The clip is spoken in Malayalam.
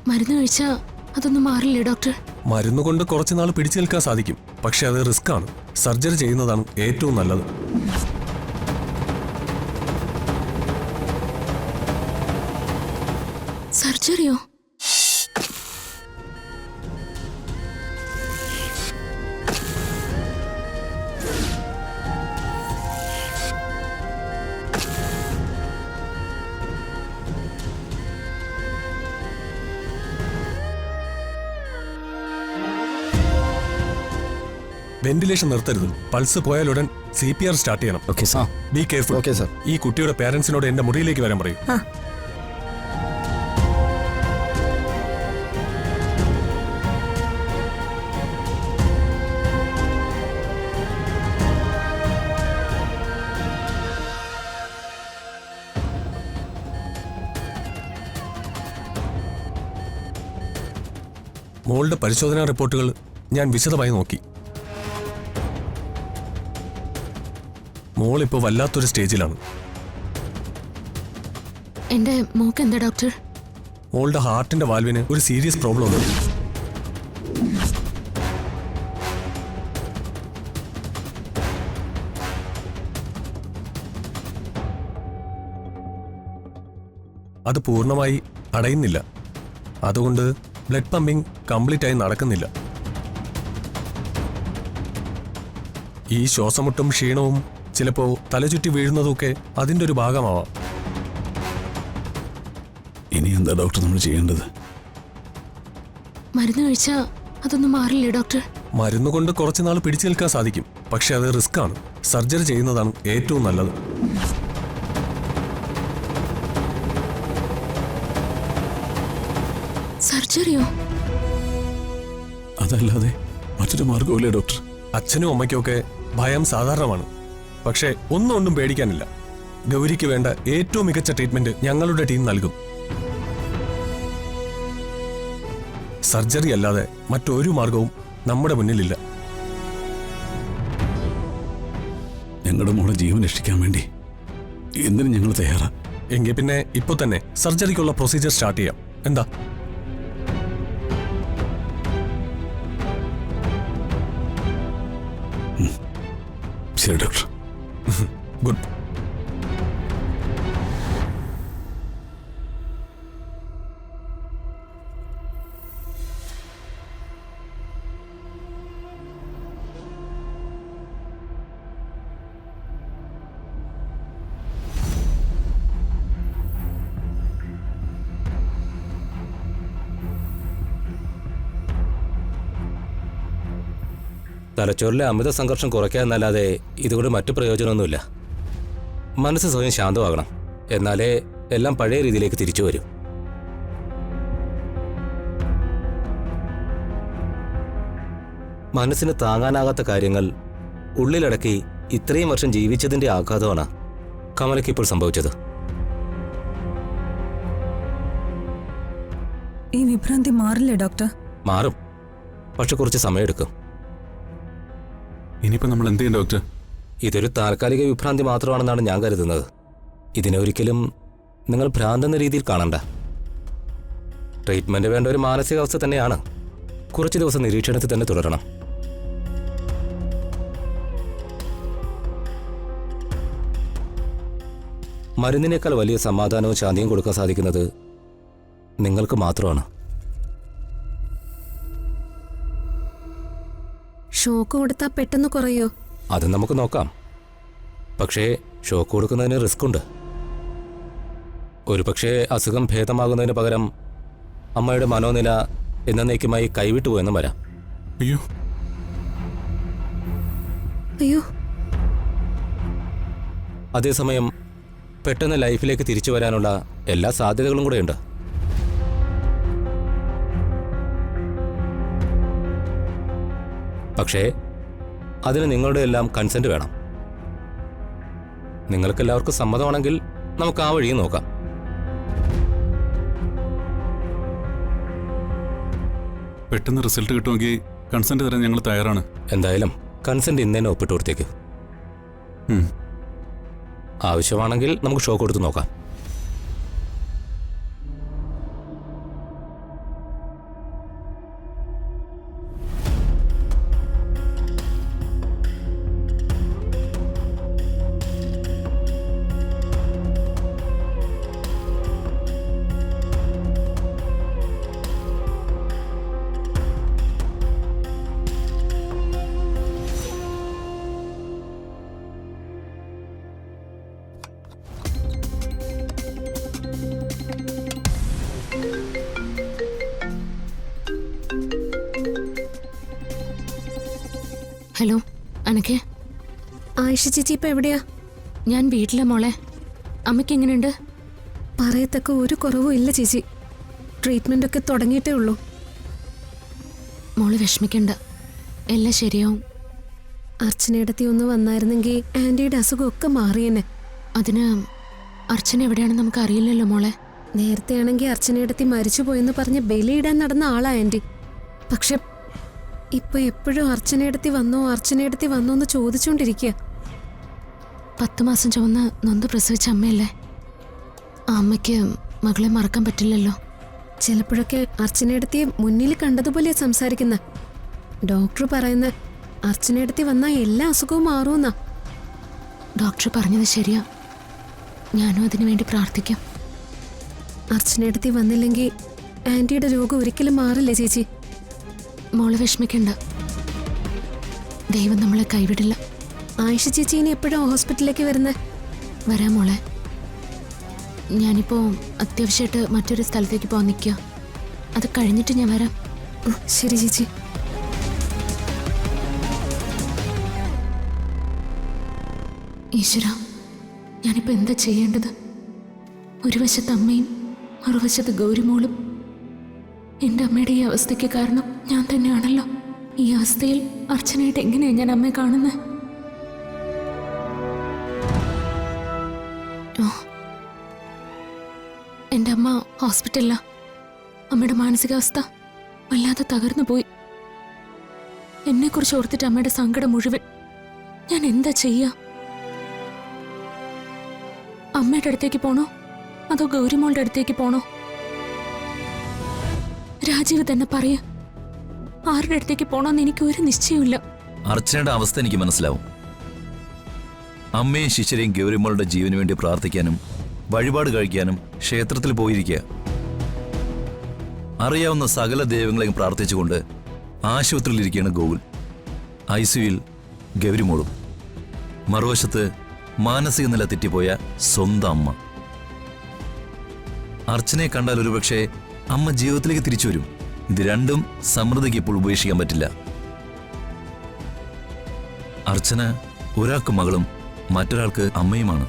മരുന്ന് കഴിച്ചാ അതൊന്നും മാറില്ലേ ഡോക്ടർ? മരുന്ന് കൊണ്ട് കുറച്ചുനാൾ പിടിച്ചു നിൽക്കാൻ സാധിക്കും, പക്ഷെ അത് റിസ്ക് ആണ്. സർജറി ചെയ്യുന്നതാണ് ഏറ്റവും നല്ലത്. സർജറിയോ? വെന്റിലേഷൻ നിർത്തരുത്. പൾസ് പോയാലുടൻ CPR സ്റ്റാർട്ട് ചെയ്യണം. Okay sir. Be careful. Okay sir. ഈ കുട്ടിയുടെ പേരൻസിനോട് എന്റെ മുറിയിലേക്ക് വരാൻ പറയൂ. മോളുടെ പരിശോധനാ റിപ്പോർട്ടുകൾ ഞാൻ വിശദമായി നോക്കി. മോളിപ്പോ വല്ലാത്തൊരു സ്റ്റേജിലാണ്. എന്റെ മോക്ക് എന്താ ഡോക്ടർ? മോളുടെ ഹാർട്ടിന്റെ വാൽവിന് ഒരു സീരിയസ് പ്രോബ്ലം ഉണ്ട്. അത് പൂർണ്ണമായി അടയുന്നില്ല. അതുകൊണ്ട് ബ്ലഡ് പമ്പിംഗ് കംപ്ലീറ്റ് ആയി നടക്കുന്നില്ല. ഈ ശ്വാസമുട്ടും ക്ഷീണവും ചിലപ്പോ തലചുറ്റി വീഴുന്നതൊക്കെ അതിന്റെ ഒരു ഭാഗമാവാം. ഇനി എന്താ ഡോക്ടർ നമ്മൾ ചെയ്യേണ്ടത്? മരുന്ന് കഴിച്ചാ അതൊന്നും മാറില്ലേ ഡോക്ടർ? മരുന്ന് കൊണ്ട് കുറച്ചുനാൾ പിടിച്ചു നിൽക്കാൻ സാധിക്കും, പക്ഷെ അത് റിസ്ക് ആണ്. സർജറി ചെയ്യുന്നതാണ് ഏറ്റവും നല്ലത്. സർജറിയോ? അതല്ലാതെ മറ്റൊരു മാർഗമില്ലേ ഡോക്ടർ? അച്ഛനും അമ്മയ്ക്കൊക്കെ ഭയം സാധാരണമാണ്. പക്ഷേ ഒന്നും പേടിക്കാനില്ല. ഗൗരിക്ക് വേണ്ട ഏറ്റവും മികച്ച ട്രീറ്റ്മെന്റ് ഞങ്ങളുടെ ടീം നൽകും. സർജറി അല്ലാതെ മറ്റൊരു മാർഗവും നമ്മുടെ മുന്നിലില്ല. ഞങ്ങളുടെ മോളെ ജീവൻ രക്ഷിക്കാൻ വേണ്ടി എന്തിനും ഞങ്ങൾ തയ്യാറാ. എങ്കിൽ പിന്നെ ഇപ്പൊ തന്നെ സർജറിക്കുള്ള പ്രൊസീജിയർ സ്റ്റാർട്ട് ചെയ്യാം. എന്താ? ശരി ഡോക്ടർ. ഗുഡ്. തലച്ചോറിലെ അമിത സംഘർഷം കുറയ്ക്കാന്നല്ലാതെ ഇതുകൊണ്ട് മറ്റു പ്രയോജനമൊന്നുമില്ല. മനസ്സ് സ്വയം ശാന്തമാകണം, എന്നാലേ എല്ലാം പഴയ രീതിയിലേക്ക് തിരിച്ചു വരും. മനസ്സിന് താങ്ങാനാകാത്ത കാര്യങ്ങൾ ഉള്ളിലടക്കി ഇത്രയും വർഷം ജീവിച്ചതിന്റെ ആഘാതമാണ് കമലയ്ക്ക് ഇപ്പോൾ സംഭവിച്ചത്. ഈ വിഭ്രാന്തി മാറില്ലേ ഡോക്ടർ? മാറും, പക്ഷെ കുറച്ച് സമയമെടുക്കും. ഇനിയിപ്പോ നമ്മൾ എന്ത് ചെയ്യും ഡോക്ടർ? ഇതൊരു താൽക്കാലിക വിഭ്രാന്തി മാത്രമാണെന്നാണ് ഞാൻ കരുതുന്നത്. ഇതിനെ ഒരിക്കലും നിങ്ങൾ ഭ്രാന്തെന്ന രീതിയിൽ കാണണ്ട. ട്രീറ്റ്മെന്റ് വേണ്ട ഒരു മാനസികാവസ്ഥ തന്നെയാണ്. കുറച്ച് ദിവസം നിരീക്ഷണത്തിൽ തന്നെ തുടരണം. മരുന്നിനേക്കാൾ വലിയ സമാധാനവും ശാന്തിയും കൊടുക്കാൻ സാധിക്കുന്നത് നിങ്ങൾക്ക് മാത്രമാണ്. ഷോക്ക് കൊടുത്താൽ പെട്ടെന്ന് കുറയോ? അത് നമുക്ക് നോക്കാം. പക്ഷേ ഷോക്ക് കൊടുക്കുന്നതിന് റിസ്ക് ഉണ്ട്. ഒരുപക്ഷെ അസുഖം ഭേദമാകുന്നതിന് പകരം അമ്മയുടെ മനോനില എന്നേക്കുമായി കൈവിട്ടു പോയെന്നും വരാം. അയ്യോ അയ്യോ. അതേസമയം പെട്ടെന്ന് ലൈഫിലേക്ക് തിരിച്ചു വരാനുള്ള എല്ലാ സാധ്യതകളും കൂടെയുണ്ട്. പക്ഷേ അതിന് നിങ്ങളുടെ എല്ലാം കൺസെന്റ് വേണം. നിങ്ങൾക്കെല്ലാവർക്കും സമ്മതമാണെങ്കിൽ നമുക്ക് ആ വഴിയും നോക്കാം. പെട്ടെന്ന് റിസൾട്ട് കിട്ടുമെങ്കിൽ കൺസെന്റ് തരാൻ ഞങ്ങൾ തയ്യാറാണ്. എന്തായാലും കൺസെന്റ് ഇന്ന് തന്നെ ഒപ്പിട്ട് കൊടുത്തേക്ക്. ആവശ്യമാണെങ്കിൽ നമുക്ക് ഷോ കൊടുത്ത് നോക്കാം. ഹലോ അനക്കെ. ആയിഷ ചേച്ചി ഇപ്പൊ എവിടെയാ? ഞാൻ വീട്ടിലെ മോളെ. അമ്മയ്ക്ക് എങ്ങനെയുണ്ട്? പറയത്തക്ക ഒരു കുറവും ഇല്ല ചേച്ചി. ട്രീറ്റ്മെന്റ് ഒക്കെ തുടങ്ങിയിട്ടേ ഉള്ളൂ. മോള് വിഷമിക്കണ്ട, എല്ലാം ശരിയാവും. അർച്ചനയിടത്തി ഒന്ന് വന്നായിരുന്നെങ്കിൽ ആന്റിയുടെ അസുഖമൊക്കെ മാറിയെന്നെ. അതിന് അർച്ചന എവിടെയാണെന്ന് നമുക്ക് അറിയില്ലല്ലോ മോളെ. നേരത്തെ ആണെങ്കിൽ അർച്ചനയിടത്തി മരിച്ചുപോയെന്ന് പറഞ്ഞ് ബലിയിടാൻ നടന്ന ആളാ ആന്റി. പക്ഷെ ഇപ്പൊ എപ്പോഴും അർച്ചനയിടത്തി വന്നോ എന്ന് ചോദിച്ചുകൊണ്ടിരിക്കുക. 10 മാസം ചുവന്ന് നൊന്ത് പ്രസവിച്ച അമ്മയല്ലേ. ആ അമ്മയ്ക്ക് മകളെ മറക്കാൻ പറ്റില്ലല്ലോ. ചിലപ്പോഴൊക്കെ അർച്ചനയിടത്തിയെ മുന്നിൽ കണ്ടതുപോലെ സംസാരിക്കുന്ന. ഡോക്ടർ പറയുന്ന അർച്ചനയിടത്തി വന്നാൽ എല്ലാ അസുഖവും മാറുമെന്നാ. ഡോക്ടർ പറഞ്ഞത് ശരിയാ, ഞാനും അതിനു വേണ്ടി പ്രാർത്ഥിക്കാം. അർച്ചനയിടത്തി വന്നില്ലെങ്കിൽ ആന്റിയുടെ രോഗം ഒരിക്കലും മാറില്ല ചേച്ചി. മോള് വിഷമിക്കണ്ട, ദൈവം നമ്മളെ കൈവിടില്ല. ആയിഷ ചേച്ചി ഇനി എപ്പോഴും ഹോസ്പിറ്റലിലേക്ക് വരുന്നത്? വരാം മോളെ. ഞാനിപ്പോൾ അത്യാവശ്യമായിട്ട് മറ്റൊരു സ്ഥലത്തേക്ക് പോകാൻ നിൽക്കുക. അത് കഴിഞ്ഞിട്ട് ഞാൻ വരാം. ശരി ചേച്ചി. ഈശ്വര, ഞാനിപ്പോൾ എന്താ ചെയ്യേണ്ടത്? ഒരു വശത്ത് അമ്മയും മറുവശത്ത് ഗൗരിമോളും. എൻ്റെ അമ്മയുടെ ഈ അവസ്ഥയ്ക്ക് കാരണം ഞാൻ തന്നെയാണല്ലോ. ഈ അവസ്ഥയിൽ അർച്ചനയായിട്ട് എങ്ങനെയാണ് ഞാൻ അമ്മയെ കാണുന്നത്? എൻ്റെ അമ്മ ഹോസ്പിറ്റലിലാ. അമ്മയുടെ മാനസികാവസ്ഥ വല്ലാതെ തകർന്നു പോയി. എന്നെക്കുറിച്ച് ഓർത്തിട്ട് അമ്മയുടെ സങ്കടം മുഴുവൻ. ഞാൻ എന്താ ചെയ്യാ? അമ്മയുടെ അടുത്തേക്ക് പോണോ അതോ ഗൗരിമോളുടെ അടുത്തേക്ക് പോണോ? രാജീവ് തന്നെ പറയ. ആരുടെ അടുത്തേക്ക് പോണോന്ന് എനിക്ക് ഒരു നിശ്ചയമില്ല. അർച്ചനയുടെ അവസ്ഥ എനിക്ക് മനസ്സിലാവും. അമ്മയും ശിഷ്യരെയും ഗൗരിമോളുടെ ജീവന് വേണ്ടി പ്രാർത്ഥിക്കാനും വഴിപാട് കഴിക്കാനും ക്ഷേത്രത്തിൽ പോയിരിക്കുക. അറിയാവുന്ന സകല ദൈവങ്ങളെയും പ്രാർത്ഥിച്ചുകൊണ്ട് ആശുപത്രിയിലിരിക്കുകയാണ് ഗോകുൽ. ICUവിൽ ഗൗരിമോളും. മറുവശത്ത് മാനസിക നില തെറ്റിപ്പോയ സ്വന്തം അമ്മ. അർച്ചനയെ കണ്ടാൽ ഒരുപക്ഷെ അമ്മ ജീവിതത്തിലേക്ക് തിരിച്ചു വരും. ഇത് രണ്ടും സമൃദ്ധിക്ക് ഇപ്പോൾ ഉപേക്ഷിക്കാൻ പറ്റില്ല. അർച്ചന ഒരാൾക്ക് മകളും മറ്റൊരാൾക്ക് അമ്മയുമാണ്.